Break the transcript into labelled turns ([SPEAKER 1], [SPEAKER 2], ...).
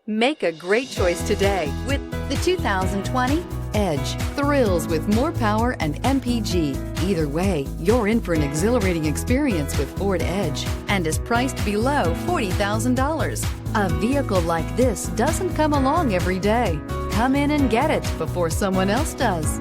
[SPEAKER 1] Make a great choice today with the 2020 Edge. Thrills with more power and MPG. Either way, you're in for an exhilarating experience with Ford Edge and is priced below $40,000. A vehicle like this doesn't come along every day. Come in and get it before someone else does.